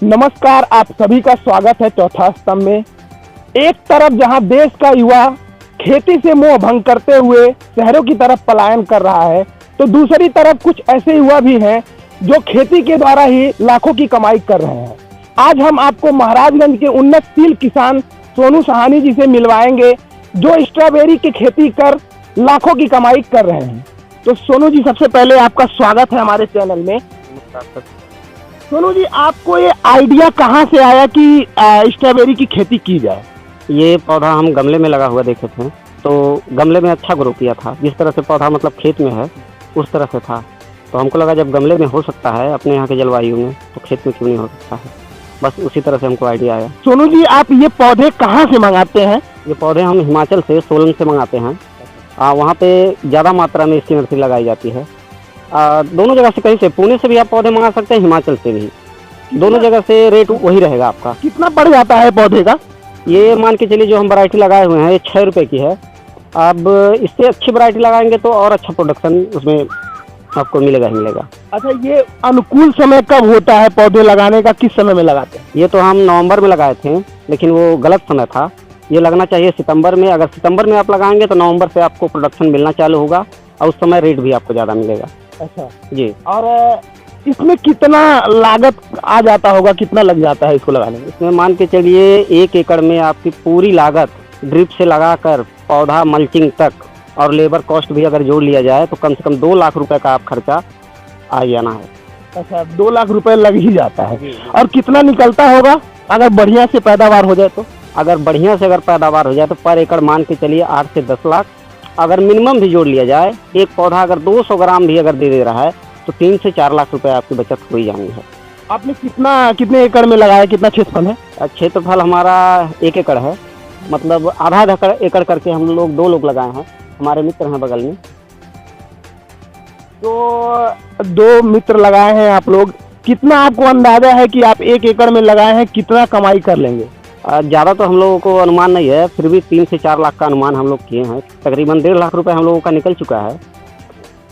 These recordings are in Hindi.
नमस्कार, आप सभी का स्वागत है चौथा स्तंभ में। एक तरफ जहां देश का युवा खेती से मोह भंग करते हुए शहरों की तरफ पलायन कर रहा है, तो दूसरी तरफ कुछ ऐसे युवा भी हैं जो खेती के द्वारा ही लाखों की कमाई कर रहे हैं। आज हम आपको महाराजगंज के उन्नतशील किसान सोनू सहानी जी से मिलवाएंगे, जो स्ट्रॉबेरी की खेती कर लाखों की कमाई कर रहे हैं। तो सोनू जी, सबसे पहले आपका स्वागत है हमारे चैनल में। सोनू जी, आपको ये आइडिया कहाँ से आया कि स्ट्रॉबेरी की खेती की जाए? ये पौधा हम गमले में लगा हुआ देखे थे, तो गमले में अच्छा ग्रो किया था। जिस तरह से पौधा मतलब खेत में है उस तरह से था, तो हमको लगा जब गमले में हो सकता है अपने यहाँ के जलवायु में, तो खेत में क्यों नहीं हो सकता है। बस उसी तरह से हमको आइडिया आया। सोनू जी, आप ये पौधे कहाँ से मंगाते हैं? ये पौधे हम हिमाचल से, सोलन से मंगाते हैं। वहाँ पे ज़्यादा मात्रा में इसकी नर्सरी लगाई जाती है। दोनों जगह से, कहीं से, पुणे से भी आप पौधे मंगा सकते हैं, हिमाचल से भी। दोनों जगह से रेट वही रहेगा आपका। कितना पड़ जाता है पौधे का? ये मान के चलिए जो हम वैरायटी लगाए हुए हैं ये 6 रुपये की है। अब इससे अच्छी वैरायटी लगाएंगे तो और अच्छा प्रोडक्शन उसमें आपको मिलेगा ही मिलेगा। अच्छा, ये अनुकूल समय कब होता है पौधे लगाने का? किस समय में लगाते हैं? ये तो हम नवंबर में लगाए थे, लेकिन वो गलत समय था। ये लगना चाहिए सितंबर में। अगर सितंबर में आप लगाएंगे तो नवंबर से आपको प्रोडक्शन मिलना चालू होगा और उस समय रेट भी आपको ज़्यादा मिलेगा। अच्छा जी। और इसमें कितना लागत आ जाता होगा, कितना लग जाता है इसको लगाने में? इसमें मान के चलिए 1 एकड़ में आपकी पूरी लागत ड्रिप से लगाकर पौधा मल्चिंग तक और लेबर कॉस्ट भी अगर जोड़ लिया जाए तो कम से कम 2 लाख रुपए का आप खर्चा आ जाना है। अच्छा, 2 लाख रुपए लग ही जाता है। और कितना निकलता होगा अगर बढ़िया से पैदावार हो जाए तो? अगर बढ़िया से अगर पैदावार हो जाए तो पर एकड़ मान के चलिए 8 से 10 लाख। अगर मिनिमम भी जोड़ लिया जाए, एक पौधा अगर 200 ग्राम भी अगर दे रहा है तो 3 से 4 लाख रुपए आपकी बचत हो ही जानी है। आपने कितने एकड़ में लगाया, कितना क्षेत्रफल है? क्षेत्रफल हमारा 1 एकड़ है, मतलब आधा एकड़ करके हम लोग 2 लोग लगाए हैं। हमारे मित्र हैं बगल में, तो 2 मित्र लगाए हैं आप लोग। कितना आपको अंदाजा है कि आप 1 एकड़ में लगाए हैं, कितना कमाई कर लेंगे? ज़्यादा तो हम लोगों को अनुमान नहीं है, फिर भी 3 से 4 लाख का अनुमान हम लोग किए हैं। तकरीबन 1.5 लाख रुपए हम लोगों का निकल चुका है,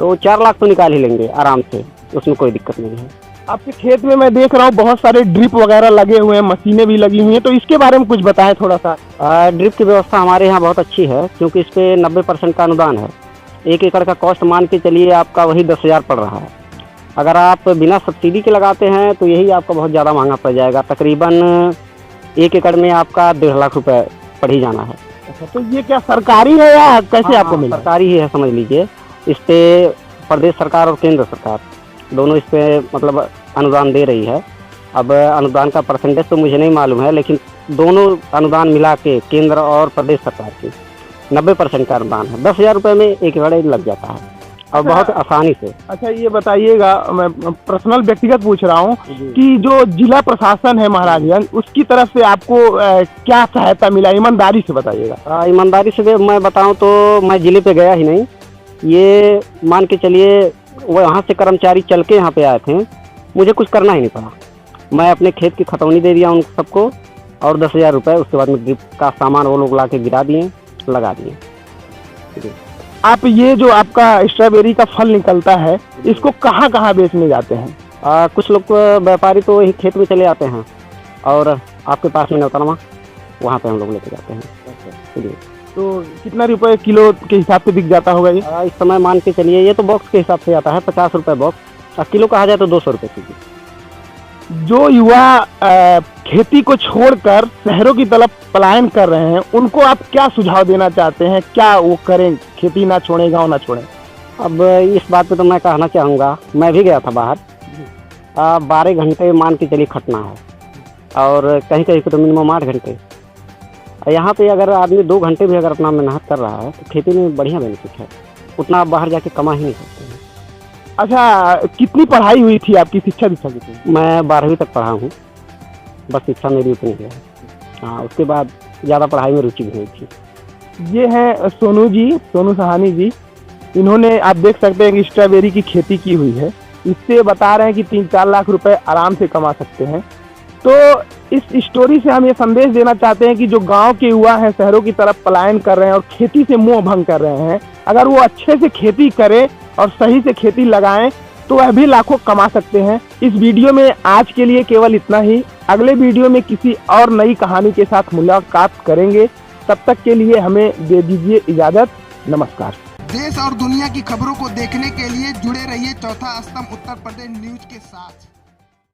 तो 4 लाख तो निकाल ही लेंगे आराम से, उसमें कोई दिक्कत नहीं है। आपके खेत में मैं देख रहा हूँ बहुत सारे ड्रिप वगैरह लगे हुए हैं, मशीनें भी लगी हुई हैं, तो इसके बारे में कुछ बताएं थोड़ा सा। ड्रिप की व्यवस्था हमारे यहाँ बहुत अच्छी है, क्योंकि इस पर 90% का अनुदान है। 1 एकड़ का कॉस्ट मान के चलिए आपका वही 10,000 पड़ रहा है। अगर आप बिना सब्सिडी के लगाते हैं तो यही आपका बहुत ज़्यादा महंगा पड़ जाएगा। तकरीबन 1 एकड़ में आपका 1.5 लाख रुपए पड़ ही जाना है। अच्छा, तो ये क्या सरकारी है या कैसे आपको मिला? सरकारी ही है, समझ लीजिए। इस पे प्रदेश सरकार और केंद्र सरकार दोनों इस पे मतलब अनुदान दे रही है। अब अनुदान का परसेंटेज तो मुझे नहीं मालूम है, लेकिन दोनों अनुदान मिला के केंद्र और प्रदेश सरकार की 90% का अनुदान है। 10,000 रुपये में 1 एकड़ लग जाता है और बहुत आसानी से। अच्छा, ये बताइएगा, मैं पर्सनल व्यक्तिगत पूछ रहा हूँ कि जो जिला प्रशासन है महाराजगंज, उसकी तरफ से आपको क्या सहायता मिला? ईमानदारी से बताइएगा। ईमानदारी से मैं बताऊँ तो मैं जिले पे गया ही नहीं। ये मान के चलिए वो यहाँ से कर्मचारी चल के यहाँ पे आए थे, मुझे कुछ करना ही नहीं पड़ा। मैं अपने खेत की खतौनी दे दिया उन सबको और 10,000 रुपये उसके बाद में ड्रिप का सामान वो लोग ला के गिरा दिए, लगा दिए। आप ये जो आपका स्ट्रॉबेरी का फल निकलता है, इसको कहाँ कहाँ बेचने जाते हैं? कुछ लोग व्यापारी तो यही खेत में चले आते हैं और आपके पास में नौतरमा, वहाँ पे हम लोग लेके जाते हैं। तो कितना रुपए किलो के हिसाब से बिक जाता होगा ये? इस समय मान के चलिए ये तो बॉक्स के हिसाब से आता है, 50 रुपये बॉक्स। किलो कहा जाए तो 200 रुपये कीजिए। जो युवा खेती को छोड़कर शहरों की तरफ पलायन कर रहे हैं, उनको आप क्या सुझाव देना चाहते हैं? क्या वो करें, खेती ना छोड़ें, गाँव ना छोड़ें? अब इस बात पे तो मैं कहना चाहूँगा, मैं भी गया था बाहर। 12 घंटे मान के चलिए खटना है और कहीं कहीं तो मिनिमम 8 घंटे। यहाँ पे अगर आदमी 2 घंटे भी अगर अपना मेहनत कर रहा है तो खेती में बढ़िया बेनिफिट है। उतना आप बाहर जाके कमा ही नहीं सकते हैं। अच्छा, कितनी पढ़ाई हुई थी आपकी? शिक्षा दीक्षा कितनी? मैं 12वीं तक पढ़ा हूँ, बस शिक्षा मेरी उतनी है। हाँ, उसके बाद ज़्यादा पढ़ाई में रुचि भी नहीं थी। ये हैं सोनू सहानी जी। इन्होंने, आप देख सकते हैं कि स्ट्रॉबेरी की खेती की हुई है। इससे बता रहे हैं कि 3-4 लाख रुपए आराम से कमा सकते हैं। तो इस स्टोरी से हम ये संदेश देना चाहते हैं कि जो गांव के युवा हैं, शहरों की तरफ पलायन कर रहे हैं और खेती से मोह भंग कर रहे हैं, अगर वो अच्छे से खेती करें और सही से खेती लगाएं तो वह भी लाखों कमा सकते हैं। इस वीडियो में आज के लिए केवल इतना ही। अगले वीडियो में किसी और नई कहानी के साथ मुलाकात करेंगे। तब तक के लिए हमें दे दीजिए इजाजत। नमस्कार। देश और दुनिया की खबरों को देखने के लिए जुड़े रहिए चौथा स्तंभ उत्तर प्रदेश न्यूज के साथ।